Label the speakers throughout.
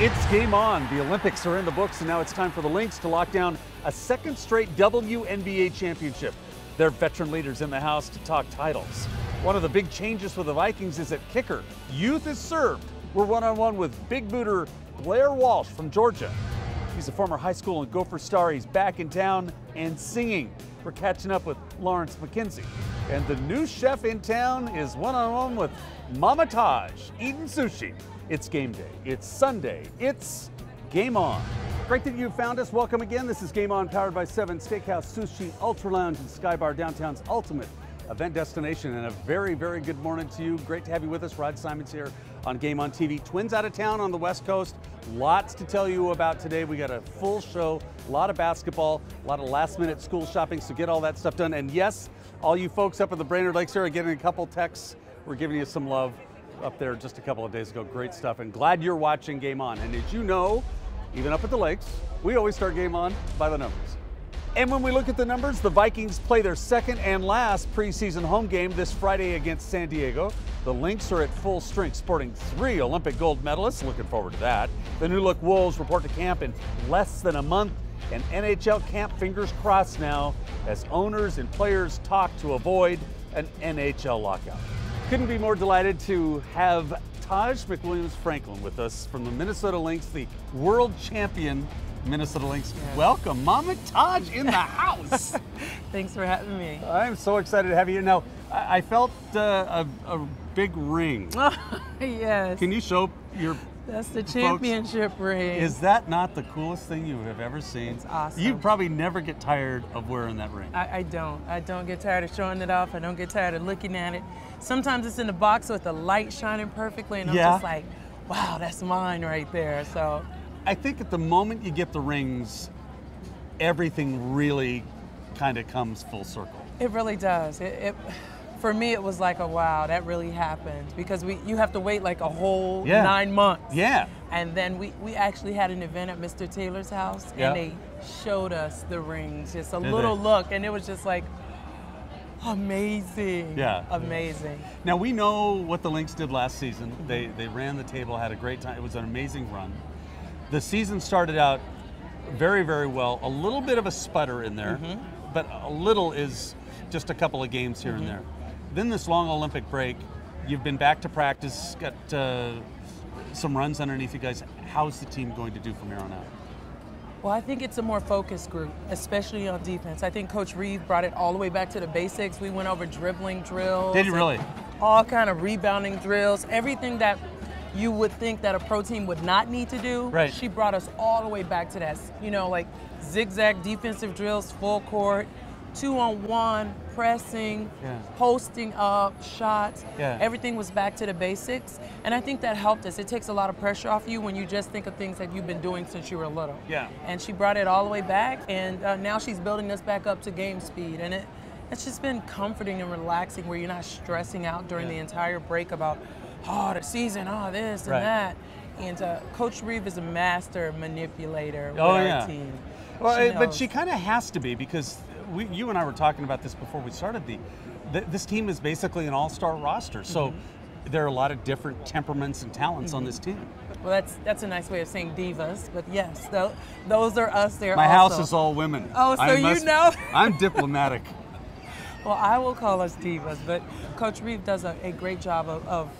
Speaker 1: It's game on. The Olympics are in the books, and now it's time for the Lynx to lock down a second straight WNBA championship. They're veteran leaders in the house to talk titles. One of the big changes for the Vikings is at kicker. Youth is served. We're one-on-one with big booter Blair Walsh from Georgia. He's a former high school and Gopher star. He's back in town and singing. We're catching up with McKenzie. And the new chef in town is one-on-one with Mama Taj, eating sushi. It's game day. It's Sunday. It's Game On. Great that you found us. Welcome again. This is Game On, powered by 7 Steakhouse, Sushi, Ultralounge, and Skybar, downtown's ultimate event destination. And a very, very good morning to you. Great to have you with us. Rod Simon's here on Game On TV. Twins out of town on the West Coast. Lots to tell you about today. We got a full show, a lot of basketball, a lot of last-minute school shopping, so get all that stuff done. And yes, all you folks up at the Brainerd Lakes here are getting a couple texts. We're giving you some love up there just a couple of days ago. Great stuff, and glad you're watching Game On. And as you know, even up at the Lakes, we always start Game On by the numbers. And when we look at the numbers, the Vikings play their second and last preseason home game this Friday against San Diego. The Lynx are at full strength, sporting 3 Olympic gold medalists. Looking forward to that. The new look Wolves report to camp in less than a month. And NHL camp, fingers crossed now, as owners and players talk to avoid an NHL lockout. Couldn't be more delighted to have Taj McWilliams-Franklin with us from the Minnesota Lynx, the world champion Minnesota Lynx. Yeah. Welcome, Mama Taj in the house.
Speaker 2: Thanks for having me.
Speaker 1: I'm so excited to have you. Now, I felt a big ring.
Speaker 2: Yes.
Speaker 1: Can you show your
Speaker 2: That's the championship ring.
Speaker 1: Is that not the coolest thing you have ever seen?
Speaker 2: It's awesome.
Speaker 1: You probably never get tired of wearing that ring.
Speaker 2: I don't. I don't get tired of showing it off. I don't get tired of looking at it. Sometimes it's in the box with the light shining perfectly, and I'm just like, wow, that's mine right there. So
Speaker 1: I think at the moment you get the rings, everything really kind of comes full circle.
Speaker 2: It really does. For me, it was like a wow, that really happened, because you have to wait like a whole 9 months.
Speaker 1: Yeah.
Speaker 2: And then we actually had an event at Mr. Taylor's house, and they showed us the rings, just a little look, and it was just like amazing. Yeah. Amazing.
Speaker 1: Now we know what the Lynx did last season. They ran the table, had a great time. It was an amazing run. The season started out very, very well. A little bit of a sputter in there, but a little is just a couple of games here and there. Then this long Olympic break, you've been back to practice, got some runs underneath you guys. How's the team going to do from here on out?
Speaker 2: Well, I think it's a more focused group, especially on defense. I think Coach Reeve brought it all the way back to the basics. We went over dribbling drills.
Speaker 1: Did you really?
Speaker 2: All kind of rebounding drills, everything that you would think that a pro team would not need to do.
Speaker 1: Right.
Speaker 2: She brought us all the way back to that. You know, like zigzag defensive drills, full court, 2-on-1, pressing, posting up, shots. Everything was back to the basics. And I think that helped us. It takes a lot of pressure off you when you just think of things that you've been doing since you were little. Yeah. And she brought it all the way back, and now she's building us back up to game speed. And it's just been comforting and relaxing, where you're not stressing out during the entire break about, oh, the season, oh, this and that. And Coach Reeve is a master manipulator with our team.
Speaker 1: Well, but she kind of has to be, because you and I were talking about this before we started. This team is basically an all-star roster, so there are a lot of different temperaments and talents on this team.
Speaker 2: Well, that's a nice way of saying divas, but yes, those are us there.
Speaker 1: My house is all women.
Speaker 2: Oh, so you know.
Speaker 1: I'm diplomatic.
Speaker 2: Well, I will call us divas, but Coach Reeve does a great job of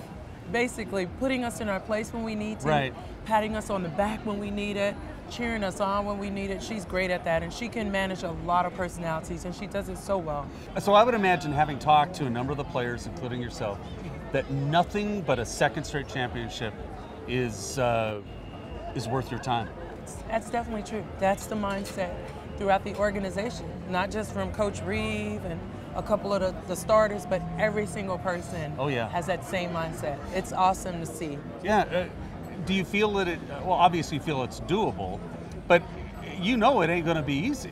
Speaker 2: basically putting us in our place when we need to, patting us on the back when we need it, cheering us on when we need it. She's great at that, and she can manage a lot of personalities, and she does it so well.
Speaker 1: So I would imagine, having talked to a number of the players, including yourself, that nothing but a second straight championship is worth your time.
Speaker 2: That's definitely true. That's the mindset throughout the organization, not just from Coach Reeve and a couple of the starters, but every single person has that same mindset. It's awesome to see.
Speaker 1: Yeah. Do you feel that well, obviously you feel it's doable, but you know it ain't going to be easy.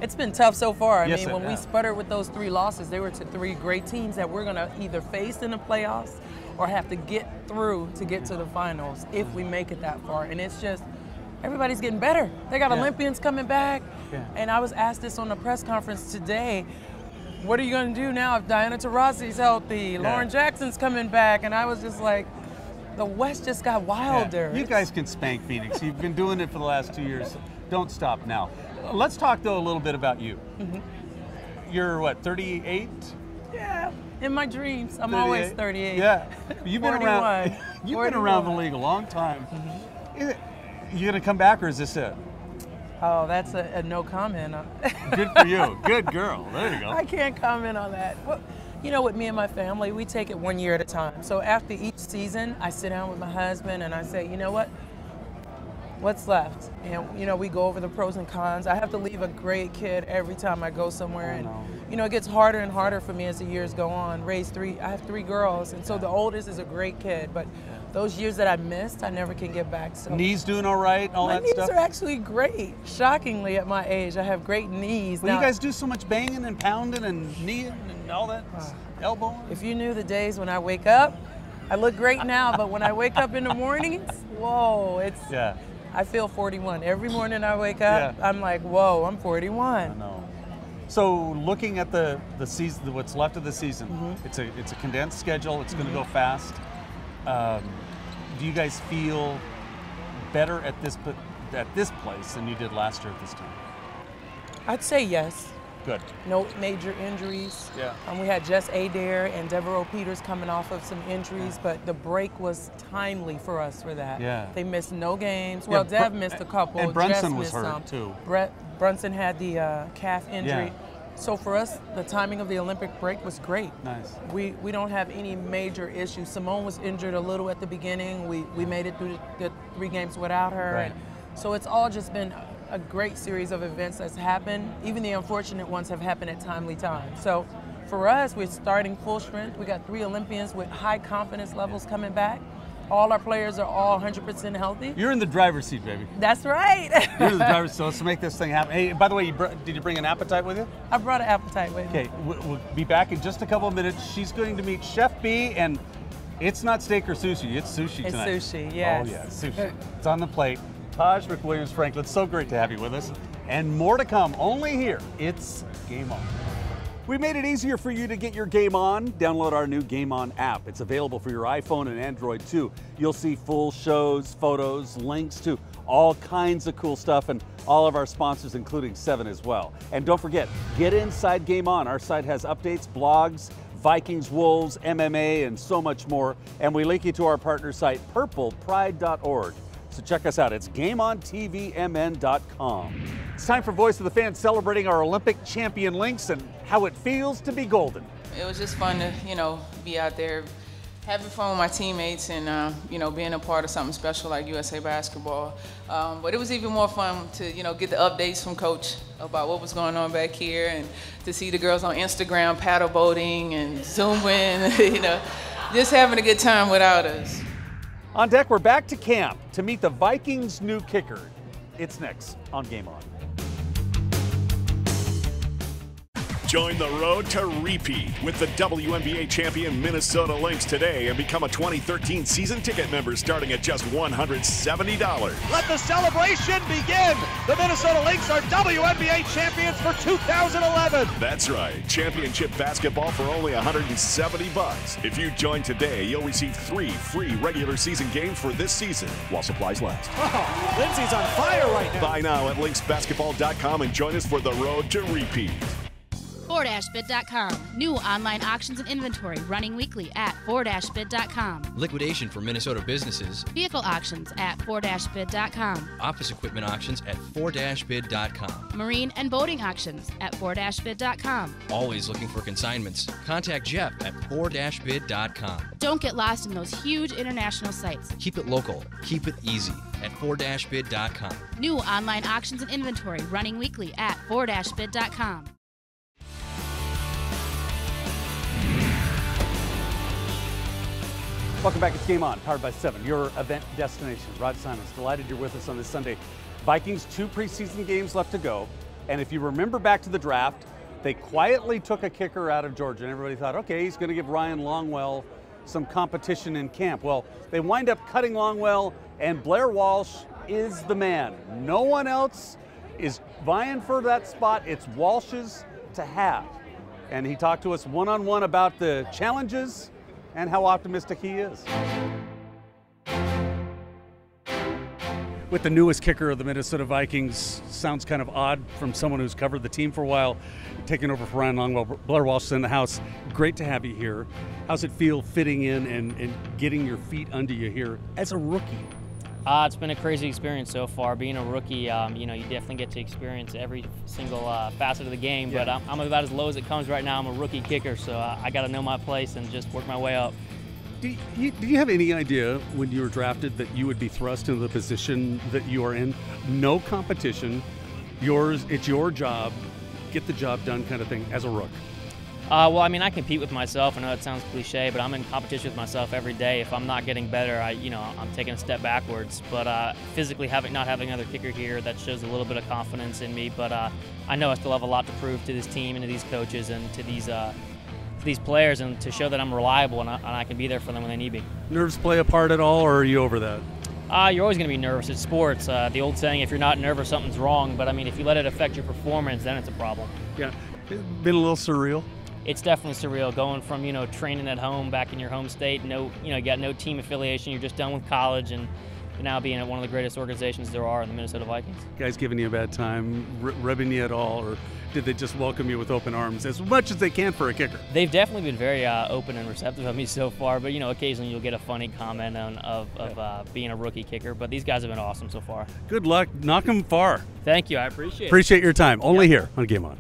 Speaker 2: It's been tough so far. I mean, when we sputtered with those 3 losses, they were to 3 great teams that we're going to either face in the playoffs or have to get through to get to the finals if we make it that far. And it's just, everybody's getting better. They got Olympians coming back. And I was asked this on a press conference today. What are you going to do now if Diana Taurasi's healthy? Lauren Jackson's coming back. And I was just like, the West just got wilder.
Speaker 1: Yeah. You guys can spank Phoenix. You've been doing it for the last 2 years. So don't stop now. Let's talk, though, a little bit about you. You're, what, 38?
Speaker 2: Yeah, in my dreams. I'm always 38.
Speaker 1: Yeah. You've been
Speaker 2: 41.
Speaker 1: around. You've been around the league a long time. You gonna come back, or is this it?
Speaker 2: Oh, that's a no comment.
Speaker 1: Good for you. Good girl. There you go.
Speaker 2: I can't comment on that. Well, you know, with me and my family, we take it 1 year at a time. So after each season, I sit down with my husband and I say, you know what? What's left? And, you know, we go over the pros and cons. I have to leave a great kid every time I go somewhere. And, you know, it gets harder and harder for me as the years go on. I have 3 girls, and so the oldest is a great kid. But those years that I missed, I never can get back. So
Speaker 1: knees doing all right, all that stuff?
Speaker 2: My knees are actually great. Shockingly, at my age, I have great knees.
Speaker 1: Well,
Speaker 2: now,
Speaker 1: you guys do so much banging and pounding and kneeing and all that, elbowing.
Speaker 2: If you knew the days when I wake up, I look great now, but when I wake up in the mornings, whoa, it's...
Speaker 1: Yeah.
Speaker 2: I feel 41. Every morning I wake up, I'm like, whoa, I'm 41.
Speaker 1: I know. So looking at the season, what's left of the season, it's a condensed schedule. It's going to go fast. Do you guys feel better at this place than you did last year at this time?
Speaker 2: I'd say yes.
Speaker 1: Good.
Speaker 2: No major injuries.
Speaker 1: Yeah.
Speaker 2: We had Jess Adair and Devereaux Peters coming off of some injuries, but the break was timely for us for that.
Speaker 1: Yeah.
Speaker 2: They missed no games. Well, Dev missed a couple.
Speaker 1: And Brunson
Speaker 2: Jess
Speaker 1: was hurt
Speaker 2: some.
Speaker 1: too.
Speaker 2: Brunson had the calf injury.
Speaker 1: Yeah.
Speaker 2: So for us, the timing of the Olympic break was great.
Speaker 1: Nice.
Speaker 2: We don't have any major issues. Simone was injured a little at the beginning. We made it through the 3 games without her.
Speaker 1: Right.
Speaker 2: So it's all just been a great series of events that's happened. Even the unfortunate ones have happened at timely times. So for us, we're starting full strength. We got 3 Olympians with high confidence levels coming back. All our players are all 100% healthy.
Speaker 1: You're in the driver's seat, baby.
Speaker 2: That's right.
Speaker 1: You're in the driver's seat, so let's make this thing happen. Hey, by the way, did you bring an appetite with you?
Speaker 2: I brought an appetite with me.
Speaker 1: Okay, we'll be back in just a couple of minutes. She's going to meet Chef B, and it's not steak or sushi, it's sushi tonight.
Speaker 2: It's sushi, yes.
Speaker 1: Oh yeah, sushi. It's on the plate. Taj McWilliams-Franklin, so great to have you with us. And more to come, only here. It's Game On. We made it easier for you to get your Game On. Download our new Game On app. It's available for your iPhone and Android too. You'll see full shows, photos, links to all kinds of cool stuff, and all of our sponsors, including 7 as well. And don't forget, get inside Game On. Our site has updates, blogs, Vikings, Wolves, MMA, and so much more. And we link you to our partner site, purplepride.org. So check us out. It's GameOnTVMN.com. It's time for Voice of the Fans, celebrating our Olympic champion Lynx and how it feels to be golden.
Speaker 3: It was just fun to, be out there, having fun with my teammates and, being a part of something special like USA Basketball. But it was even more fun to, get the updates from Coach about what was going on back here and to see the girls on Instagram paddle boating and Zooming, just having a good time without us.
Speaker 1: On deck, we're back to camp to meet the Vikings' new kicker. It's next on Game On.
Speaker 4: Join the road to repeat with the WNBA champion Minnesota Lynx today and become a 2013 season ticket member starting at just $170.
Speaker 5: Let the celebration begin! The Minnesota Lynx are WNBA champions for 2011.
Speaker 4: That's right, championship basketball for only $170. If you join today, you'll receive 3 free regular season games for this season while supplies last.
Speaker 5: Oh, Lindsay's on fire right now.
Speaker 4: Buy now at lynxbasketball.com and join us for the road to repeat.
Speaker 6: 4-bid.com. New online auctions and inventory running weekly at 4-bid.com.
Speaker 7: Liquidation for Minnesota businesses.
Speaker 6: Vehicle auctions at 4-bid.com.
Speaker 7: Office equipment auctions at 4-bid.com.
Speaker 6: Marine and boating auctions at 4-bid.com.
Speaker 7: Always looking for consignments. Contact Jeff at 4-bid.com.
Speaker 6: Don't get lost in those huge international sites.
Speaker 7: Keep it local. Keep it easy at 4-bid.com.
Speaker 6: New online auctions and inventory running weekly at 4-bid.com.
Speaker 1: Welcome back. It's Game On, powered by 7, your event destination. Rod Simons, delighted you're with us on this Sunday. Vikings, 2 preseason games left to go. And if you remember back to the draft, they quietly took a kicker out of Georgia, and everybody thought, okay, he's going to give Ryan Longwell some competition in camp. Well, they wind up cutting Longwell, and Blair Walsh is the man. No one else is vying for that spot. It's Walsh's to have. And he talked to us one-on-one about the challenges and how optimistic he is. with the newest kicker of the Minnesota Vikings. Sounds kind of odd from someone who's covered the team for a while, taking over for Ryan Longwell. Blair Walsh is in the house. Great to have you here. How's it feel fitting in and getting your feet under you here as a rookie?
Speaker 8: It's been a crazy experience so far. Being a rookie, you definitely get to experience every single facet of the game, but I'm about as low as it comes right now. I'm a rookie kicker, so I got to know my place and just work my way up.
Speaker 1: Did you have any idea when you were drafted that you would be thrust into the position that you are in? No competition, it's your job, get the job done kind of thing as a rook.
Speaker 8: Well, I mean, I compete with myself. I know that sounds cliche, but I'm in competition with myself every day. If I'm not getting better, I'm taking a step backwards. But physically, not having another kicker here, that shows a little bit of confidence in me. But I know I still have a lot to prove to this team and to these coaches and to these players, and to show that I'm reliable and I can be there for them when they need me.
Speaker 1: Nerves play a part at all, or are you over that?
Speaker 8: You're always going to be nervous. It's sports. The old saying, if you're not nervous, something's wrong. But I mean, if you let it affect your performance, then it's a problem.
Speaker 1: Yeah, it's been a little surreal.
Speaker 8: It's definitely surreal going from, training at home back in your home state. You got no team affiliation. You're just done with college and now being at one of the greatest organizations there are in the Minnesota Vikings.
Speaker 1: Guys giving you a bad time, ribbing you at all, or did they just welcome you with open arms as much as they can for a kicker?
Speaker 8: They've definitely been very open and receptive of me so far, but occasionally you'll get a funny comment of being a rookie kicker, but these guys have been awesome so far.
Speaker 1: Good luck. Knock them far.
Speaker 8: Thank you. I appreciate it.
Speaker 1: Appreciate your time. Only here on GameON.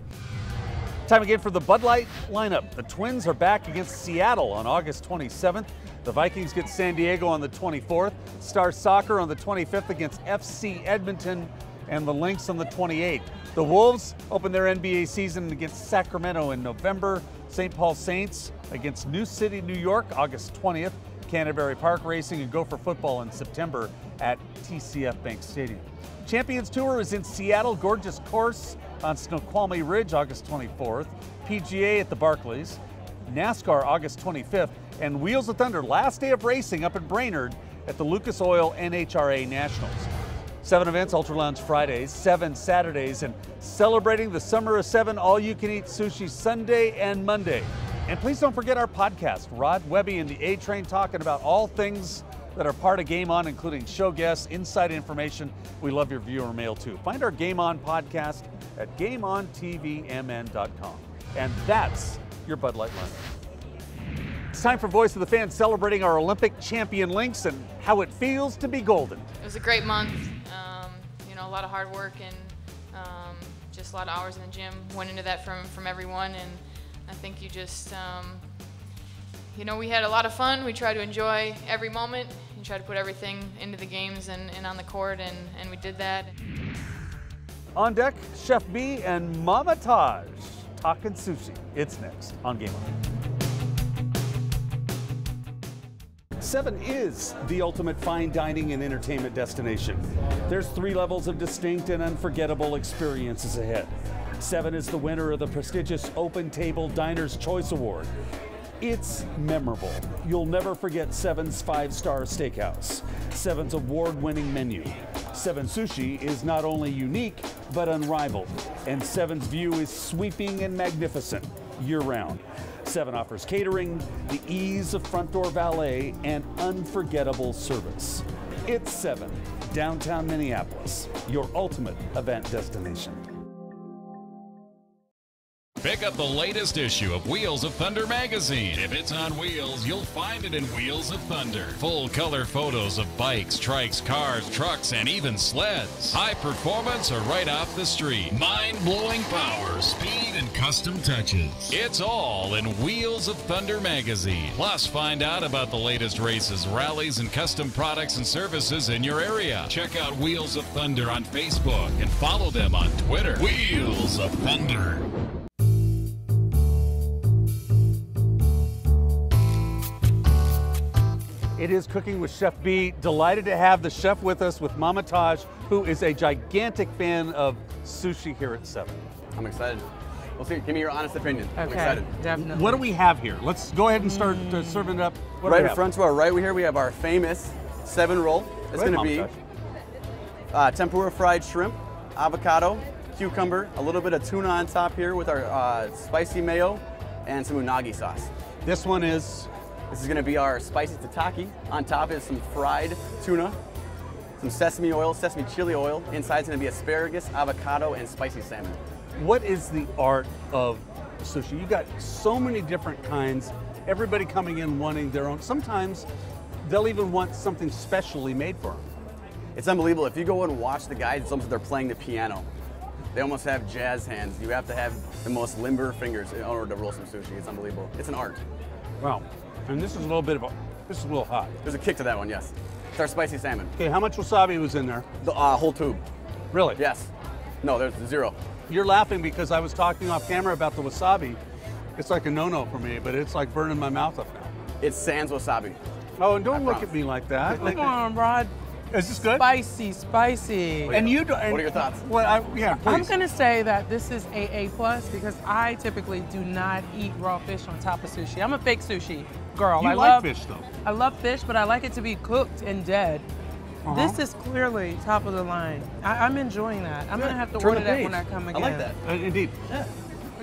Speaker 5: Time again for the Bud Light lineup. The Twins are back against Seattle on August 27th. The Vikings get San Diego on the 24th. Star Soccer on the 25th against FC Edmonton, and the Lynx on the 28th. The Wolves open their NBA season against Sacramento in November. St. Paul Saints against New City, New York, August 20th. Canterbury Park Racing and Gopher football in September at TCF Bank Stadium. Champions Tour is in Seattle, gorgeous course on Snoqualmie Ridge, August 24th. PGA at the Barclays. NASCAR, August 25th. And Wheels of Thunder, last day of racing up in Brainerd at the Lucas Oil NHRA Nationals. 7 events, Ultralounge Fridays, 7 Saturdays, and celebrating the summer of 7, all-you-can-eat sushi Sunday and Monday. And please don't forget our podcast, Rod Webby and the A-Train, talking about all things that are part of GameON, including show guests, inside information. We love your viewer mail too. Find our GameON podcast at GameOnTVMN.com. And that's your Bud Light lineup. It's time for Voice of the Fans, celebrating our Olympic champion Lynx and how it feels to be golden.
Speaker 9: It was a great month. A lot of hard work and just a lot of hours in the gym went into that from everyone. And I think you just, we had a lot of fun. We tried to enjoy every moment and try to put everything into the games and on the court, and we did that.
Speaker 5: On deck, Chef B and Mama Taj talking sushi. It's next on GameON. 7 is the ultimate fine dining and entertainment destination. There's 3 levels of distinct and unforgettable experiences ahead. 7 is the winner of the prestigious Open Table Diner's Choice Award. It's memorable. You'll never forget 7's 5-star steakhouse, 7's award-winning menu. 7 Sushi is not only unique, but unrivaled. And 7's view is sweeping and magnificent year-round. 7 offers catering, the ease of front door valet, and unforgettable service. It's 7, downtown Minneapolis, your ultimate event destination.
Speaker 10: Pick up the latest issue of Wheels of Thunder magazine. If it's on wheels, you'll find it in Wheels of Thunder. Full color photos of bikes, trikes, cars, trucks, and even sleds. High performance or right off the street. Mind-blowing power, speed, and custom touches. It's all in Wheels of Thunder magazine. Plus, find out about the latest races, rallies, and custom products and services in your area. Check out Wheels of Thunder on Facebook and follow them on Twitter. Wheels of Thunder.
Speaker 5: It is Cooking with Chef B. Delighted to have the chef with us, with Mama Taj, who is a gigantic fan of sushi here at 7.
Speaker 11: I'm excited. Well, see, give me your honest opinion. Okay, I'm excited.
Speaker 2: Definitely.
Speaker 5: What do we have here? Let's go ahead and start serving it up. What
Speaker 11: right in front to our right, we have our famous 7 roll. It's going to be tempura fried shrimp, avocado, cucumber, a little bit of tuna on top here with our spicy mayo, and some unagi sauce.
Speaker 5: This one is?
Speaker 11: This is going to be our spicy tataki. On top is some fried tuna, some sesame oil, sesame chili oil. Inside's gonna be asparagus, avocado, and spicy salmon.
Speaker 1: What is the art of sushi? You got so many different kinds, everybody coming in wanting their own. Sometimes they'll even want something specially made for them.
Speaker 11: It's unbelievable. If you go and watch the guys, it's almost like they're playing the piano. They almost have jazz hands. You have to have the most limber fingers in order to roll some sushi. It's unbelievable. It's an art.
Speaker 1: Wow. And this is a little bit of a, this is a little hot.
Speaker 11: There's a kick to that one, yes. It's our spicy salmon.
Speaker 1: Okay, how much wasabi was in there?
Speaker 11: The whole tube.
Speaker 1: Really?
Speaker 11: Yes. No, there's 0.
Speaker 1: You're laughing because I was talking off camera about the wasabi. It's like a no-no for me, but it's like burning my mouth up now.
Speaker 11: It's sans wasabi.
Speaker 1: Oh, and don't look at me like that.
Speaker 2: Come on, Rod.
Speaker 1: Is this good?
Speaker 2: Spicy, spicy.
Speaker 1: And you do, and
Speaker 11: what are your thoughts?
Speaker 1: Well, yeah, please.
Speaker 2: I'm gonna say that this is AA+ because I typically do not eat raw fish on top of sushi. I'm a fake sushi girl.
Speaker 1: You
Speaker 2: I
Speaker 1: like
Speaker 2: love
Speaker 1: fish though.
Speaker 2: I love fish, but I like it to be cooked and dead. This is clearly top of the line. I'm enjoying that. I'm gonna have to order that when I come again.
Speaker 11: I like that.
Speaker 1: Indeed. Yeah.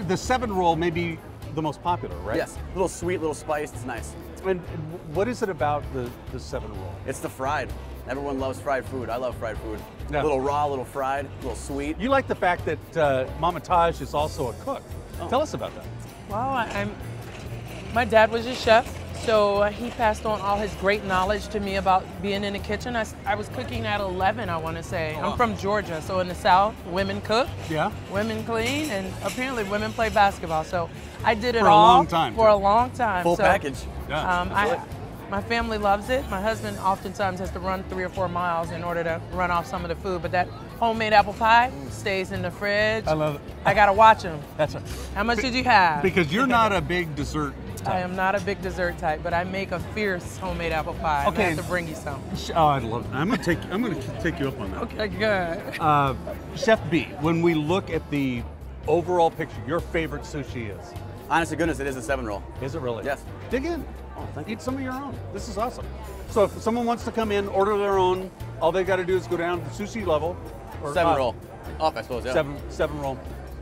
Speaker 1: The 7 roll may be the most popular, right?
Speaker 11: Yes. A little sweet, little spiced. It's nice.
Speaker 1: And what is it about the 7 roll?
Speaker 11: It's the fried. Everyone loves fried food. I love fried food.
Speaker 1: Yeah.
Speaker 11: A little raw, a little fried, a little sweet.
Speaker 1: You like the fact that Mama Taj is also a cook.
Speaker 11: Oh.
Speaker 1: Tell us about that.
Speaker 2: Well, my dad was a chef, so he passed on all his great knowledge to me about being in the kitchen. I was cooking at 11, I want to say. I'm from Georgia, so in the South, women cook, women clean, and apparently women play basketball. So I did it
Speaker 1: for
Speaker 2: all
Speaker 1: a long time.
Speaker 2: For a long time.
Speaker 11: Full package.
Speaker 1: Yeah.
Speaker 2: My family loves it. My husband oftentimes has to run 3 or 4 miles in order to run off some of the food, but that homemade apple pie stays in the fridge.
Speaker 1: I love it.
Speaker 2: I gotta watch him.
Speaker 1: That's right.
Speaker 2: How much did you have?
Speaker 1: Because you're not a big dessert type.
Speaker 2: I am not a big dessert type, but I make a fierce homemade apple pie.
Speaker 1: Okay.
Speaker 2: I have to bring you some.
Speaker 1: Oh, I love it. I'm gonna take you up on that.
Speaker 2: Okay, good.
Speaker 1: Chef B, when we look at the overall picture, your favorite sushi is?
Speaker 11: Honest to goodness, it is a 7 roll.
Speaker 1: Is it really?
Speaker 11: Yes.
Speaker 1: Dig in. Eat some of your own. This is awesome. So if someone wants to come in, order their own, all they got to do is go down to the sushi level. Or
Speaker 11: 7 roll. Up, I suppose, yeah.
Speaker 1: 7 roll.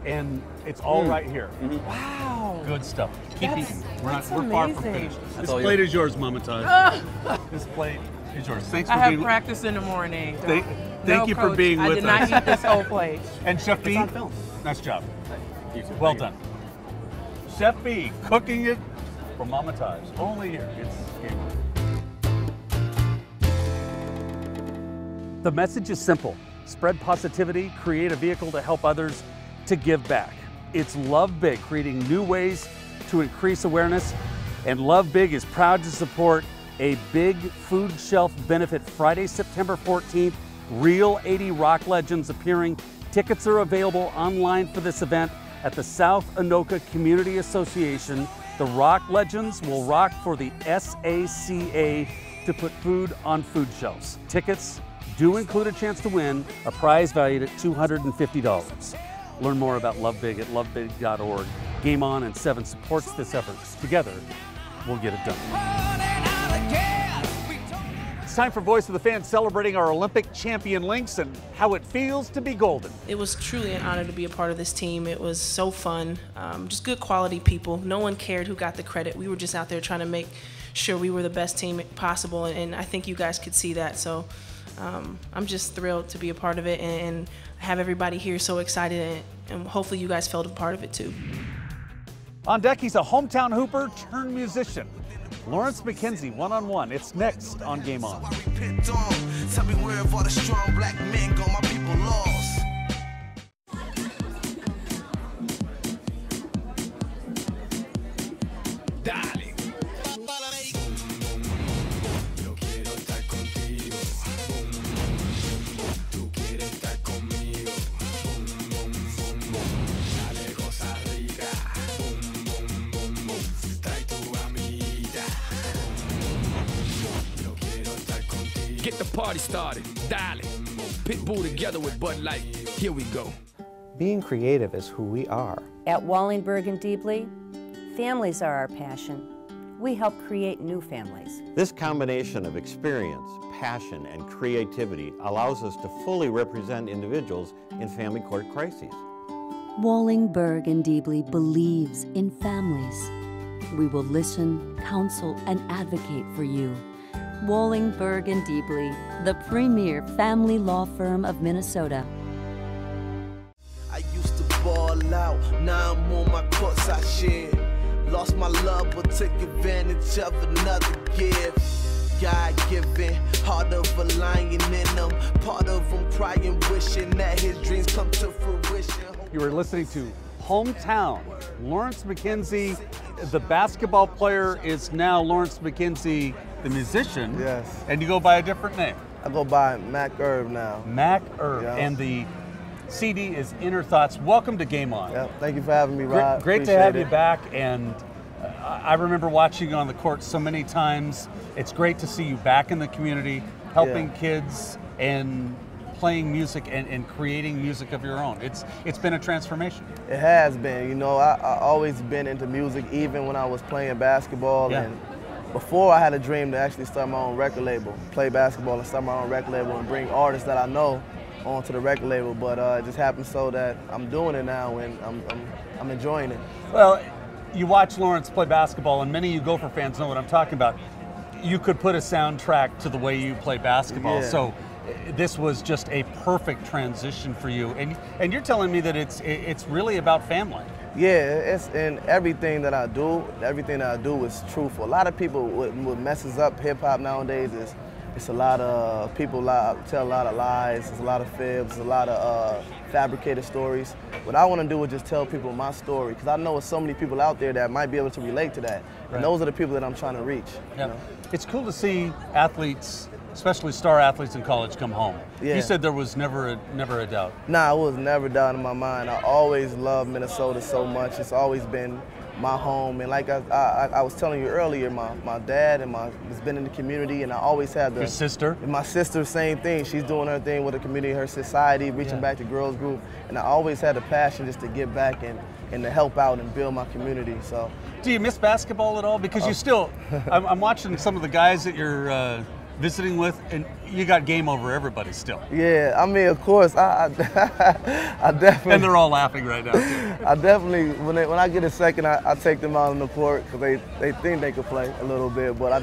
Speaker 1: And it's all right here.
Speaker 2: Wow.
Speaker 1: Good stuff. Keep eating. We're far from finished. This
Speaker 11: all
Speaker 1: plate is yours, Mama Taj. This plate is yours. Thanks for
Speaker 2: I
Speaker 1: being
Speaker 2: have practice in the morning.
Speaker 1: Thank you for being with us.
Speaker 2: I did not eat this whole plate.
Speaker 1: And Chef B,
Speaker 11: It's on film.
Speaker 1: nice job.
Speaker 11: You too.
Speaker 1: Well done. Chef B, cooking it for Mama Taj. Only here. It's GameON. The message is simple. Spread positivity, create a vehicle to help others, to give back. It's Love Big, creating new ways to increase awareness. And Love Big is proud to support a big food shelf benefit Friday, September 14th. Real 80 rock legends appearing. Tickets are available online for this event at the South Anoka Community Association. The rock legends will rock for the SACA to put food on food shelves. Tickets do include a chance to win a prize valued at $250. Learn more about Love Big at lovebig.org. GameON and 7 supports this effort. Together, we'll get it done. It's time for Voice of the Fans, celebrating our Olympic champion Lynx and how it feels to be golden.
Speaker 12: It was truly an honor to be a part of this team. It was so fun, just good quality people. No one cared who got the credit. We were just out there trying to make sure we were the best team possible, and I think you guys could see that. So I'm just thrilled to be a part of it and have everybody here so excited, and hopefully you guys felt a part of it too.
Speaker 1: On deck, he's a hometown hooper turned musician. Lawrence McKenzie, one-on-one. It's next on GameON.
Speaker 13: Tell me where have all the strong black men go, my people lost.
Speaker 14: Get the party started, dial it. Pitbull together with Bud Light. Here we go.
Speaker 15: Being creative is who we are.
Speaker 16: At Wallingberg and Deebly, families are our passion. We help create new families.
Speaker 17: This combination of experience, passion, and creativity allows us to fully represent individuals in family court crises.
Speaker 18: Wallingberg and Deebly believes in families. We will listen, counsel, and advocate for you. Wallingberg and Deebly, the premier family law firm of Minnesota.
Speaker 13: I used to ball out, now I'm on my courts I shared. Lost my love, but took advantage of another gift. God-given, heart of a lion in them. Part of him crying, wishing that his dreams come to fruition.
Speaker 1: You were listening to Hometown. Lawrence McKenzie, the basketball player, is now Lawrence McKenzie, the musician.
Speaker 19: Yes.
Speaker 1: And you go by a different name.
Speaker 19: I go by Mac Irv now.
Speaker 1: Mac Irv.
Speaker 19: Yeah.
Speaker 1: And the CD is Inner Thoughts. Welcome to GameON.
Speaker 19: Yeah, thank you for having me, Rod.
Speaker 1: Great to have you back. And I remember watching you on the court so many times. It's great to see you back in the community, helping kids and playing music and creating music of your own. It's been a transformation.
Speaker 19: It has been. You know, I always been into music, even when I was playing basketball.
Speaker 1: Yeah.
Speaker 19: And before, I had a dream to actually start my own record label, play basketball and start my own record label and bring artists that I know onto the record label. But it just happened so that I'm doing it now, and I'm enjoying it.
Speaker 1: Well, you watch Lawrence play basketball, and many of you Gopher fans know what I'm talking about. You could put a soundtrack to the way you play basketball.
Speaker 19: Yeah.
Speaker 1: So this was just a perfect transition for you. And you're telling me that it's really about family.
Speaker 19: Yeah, it's in everything that I do. Everything that I do is truthful. A lot of people, what messes up hip hop nowadays is it's a lot of people tell a lot of lies. There's a lot of fibs. There's a lot of fabricated stories. What I want to do is just tell people my story, because I know there's so many people out there that might be able to relate to that.
Speaker 1: Right.
Speaker 19: And those are the people that I'm trying to reach.
Speaker 1: Yeah.
Speaker 19: You know?
Speaker 1: It's cool to see athletes, especially star athletes in college, come home.
Speaker 19: Yeah.
Speaker 1: You said there was never a doubt.
Speaker 19: Nah, it was never a doubt in my mind. I always loved Minnesota so much. It's always been my home. And like I was telling you earlier, my dad has been in the community, and I always had
Speaker 1: Your sister?
Speaker 19: And my sister, same thing. She's doing her thing with the community, her society, reaching back to girls group. And I always had a passion just to give back and to help out and build my community. So,
Speaker 1: do you miss basketball at all? Because you still, I'm watching some of the guys that you're visiting with, and you got game over everybody still.
Speaker 19: Yeah, I mean, of course, I definitely.
Speaker 1: And they're all laughing right now, too.
Speaker 19: I definitely, when I get a second, I take them out on the court because they think they could play a little bit. But I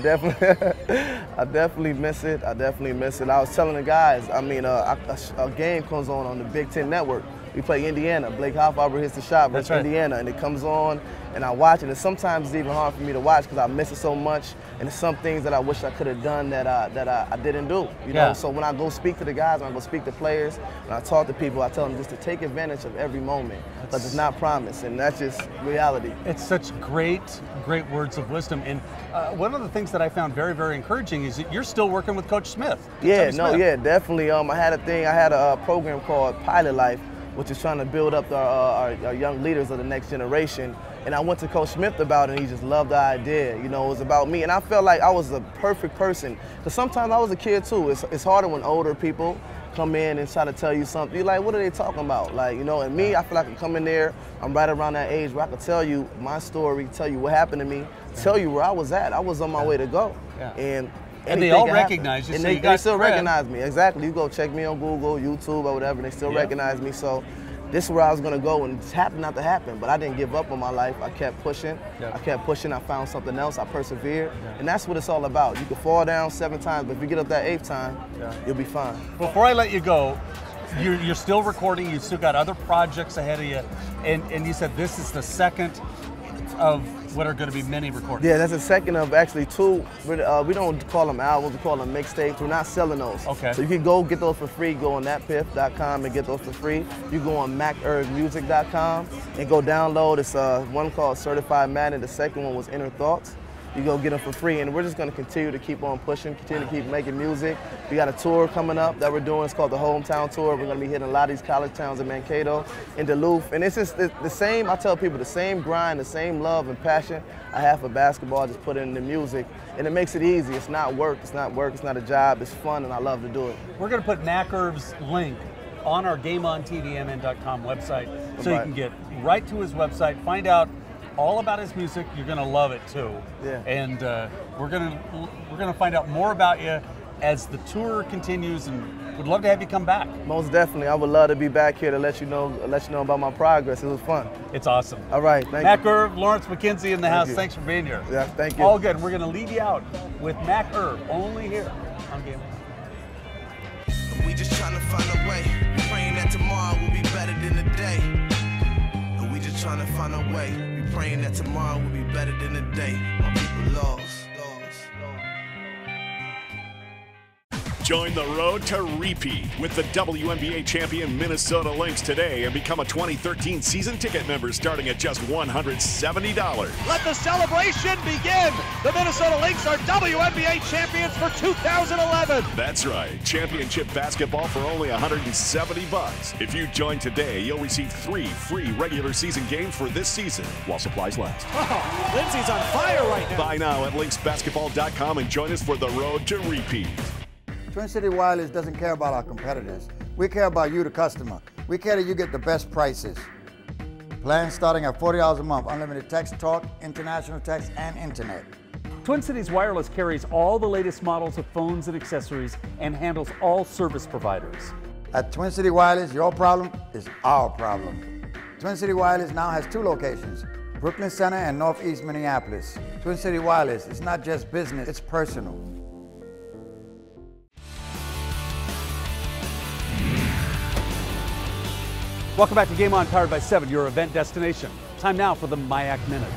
Speaker 19: definitely miss it. I definitely miss it. I was telling the guys, I mean, a game comes on the Big Ten Network. We play Indiana. Blake Hoffaber hits the shot versus Indiana, and it comes on, and I watch it. And sometimes it's even hard for me to watch because I miss it so much, and there's some things that I wish I could have done that I didn't do. You know. So when I go speak to the guys, when I go speak to players, when I talk to people, I tell them just to take advantage of every moment, because it's not promised, and that's just reality.
Speaker 1: It's such great words of wisdom. And one of the things that I found very, very encouraging is that you're still working with Coach Smith.
Speaker 19: Yeah, definitely. I had a program called Pilot Life, which is trying to build up our young leaders of the next generation. And I went to Coach Smith about it, and he just loved the idea. You know, it was about me. And I felt like I was the perfect person. Because sometimes I was a kid too. It's harder when older people come in and try to tell you something. You're like, what are they talking about? Like, you know, and me, I feel like I come in there, I'm right around that age where I can tell you my story, tell you what happened to me, tell you where I was at. I was on my way to go.
Speaker 1: And they all recognize you,
Speaker 19: and
Speaker 1: so
Speaker 19: they still recognize me. Exactly. You go check me on Google, YouTube, or whatever, they still recognize me. So this is where I was going to go, and it happened not to happen. But I didn't give up on my life. I kept pushing. I found something else. I persevered. And that's what it's all about. You can fall down 7 times, but if you get up that 8th time, you'll be fine.
Speaker 1: Before I let you go, you're still recording. You've still got other projects ahead of you. And you said this is the second of what are going to be many recordings.
Speaker 19: Yeah, that's the second of actually 2. We don't call them albums, we call them mixtapes. We're not selling those.
Speaker 1: Okay.
Speaker 19: So you can go get those for free. Go on thatpiff.com and get those for free. You go on MacIrvMusic.com and go download. It's one called Certified Madden. The second one was Inner Thoughts. You go get them for free, and we're just going to continue to keep on pushing, continue to keep making music. We got a tour coming up that we're doing. It's called the Hometown Tour. We're going to be hitting a lot of these college towns in Mankato, in Duluth, and it's just the same. I tell people the same grind, the same love and passion I have for basketball. I just put it in the music, and it makes it easy. It's not work. It's not work. It's not a job. It's fun, and I love to do it.
Speaker 1: We're going to put Mac Irv's link on our GameOnTDMN.com website, so you can get right to his website, find out all about his music. You're gonna love it too.
Speaker 19: Yeah.
Speaker 1: And we're gonna find out more about you as the tour continues, and would love to have you come back.
Speaker 19: Most definitely. I would love to be back here to let you know about my progress. It was fun.
Speaker 1: It's awesome.
Speaker 19: All right, thank
Speaker 1: Mac
Speaker 19: you.
Speaker 1: Herb, Lawrence McKenzie in the house. Thanks for being here.
Speaker 19: Yeah, thank you.
Speaker 1: All good. We're going to lead you out with Mac Herb, only here on GameON.
Speaker 13: We just trying to find a way. Praying that tomorrow will be better than today. And we just trying to find a way. We praying that tomorrow will be better than today. My people lost.
Speaker 4: Join the road to repeat with the WNBA champion Minnesota Lynx today and become a 2013 season ticket member starting at just $170.
Speaker 5: Let the celebration begin. The Minnesota Lynx are WNBA champions for 2011.
Speaker 4: That's right, championship basketball for only $170. If you join today, you'll receive 3 free regular season games for this season while supplies last.
Speaker 5: Oh, Lindsay's on fire right now.
Speaker 4: Buy now at lynxbasketball.com and join us for the road to repeat.
Speaker 20: Twin City Wireless doesn't care about our competitors. We care about you, the customer. We care that you get the best prices. Plans starting at $40 a month, unlimited text, talk, international text, and internet.
Speaker 1: Twin Cities Wireless carries all the latest models of phones and accessories and handles all service providers.
Speaker 20: At Twin City Wireless, your problem is our problem. Twin City Wireless now has 2 locations, Brooklyn Center and Northeast Minneapolis. Twin City Wireless, it's not just business, it's personal.
Speaker 1: Welcome back to Game On, powered by 7, your event destination. Time now for the MIAC Minute.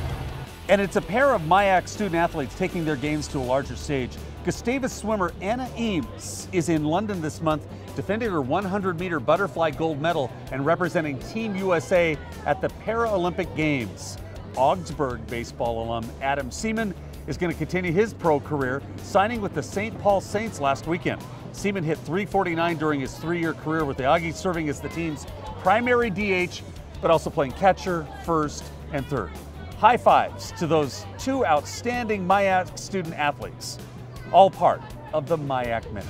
Speaker 1: And it's a pair of MIAC student athletes taking their games to a larger stage. Gustavus swimmer Anna Eames is in London this month, defending her 100-meter butterfly gold medal and representing Team USA at the Paralympic Games. Augsburg baseball alum Adam Seaman is going to continue his pro career, signing with the St. Paul Saints last weekend. Seaman hit .349 during his 3-year career with the Aggies, serving as the team's primary DH, but also playing catcher, first, and third. High fives to those 2 outstanding MIAC student athletes, all part of the MIAC Minute.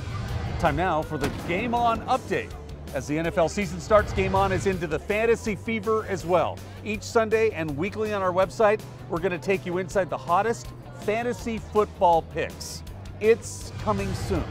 Speaker 1: Time now for the Game On update. As the NFL season starts, Game On is into the fantasy fever as well. Each Sunday and weekly on our website, we're going to take you inside the hottest fantasy football picks. It's coming soon.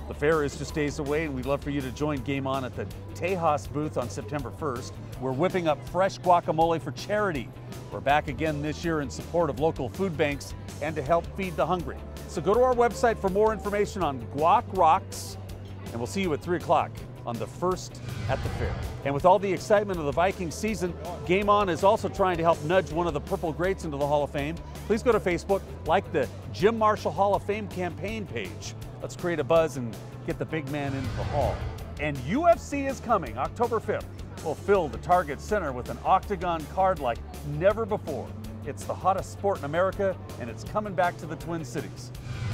Speaker 1: The fair is just days away, and we'd love for you to join Game On at the Tejas booth on September 1st. We're whipping up fresh guacamole for charity. We're back again this year in support of local food banks and to help feed the hungry. So go to our website for more information on Guac Rocks, and we'll see you at 3 o'clock on the 1st at the fair. And with all the excitement of the Vikings season, Game On is also trying to help nudge one of the Purple Greats into the Hall of Fame. Please go to Facebook, like the Jim Marshall Hall of Fame campaign page. Let's create a buzz and get the big man into the hall. And UFC is coming October 5th. We'll fill the Target Center with an octagon card like never before. It's the hottest sport in America, and it's coming back to the Twin Cities.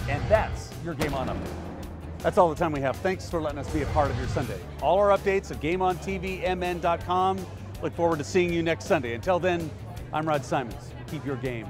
Speaker 1: And that's your Game On update. That's all the time we have. Thanks for letting us be a part of your Sunday. All our updates at GameOnTVMN.com. Look forward to seeing you next Sunday. Until then, I'm Rod Simons. Keep your game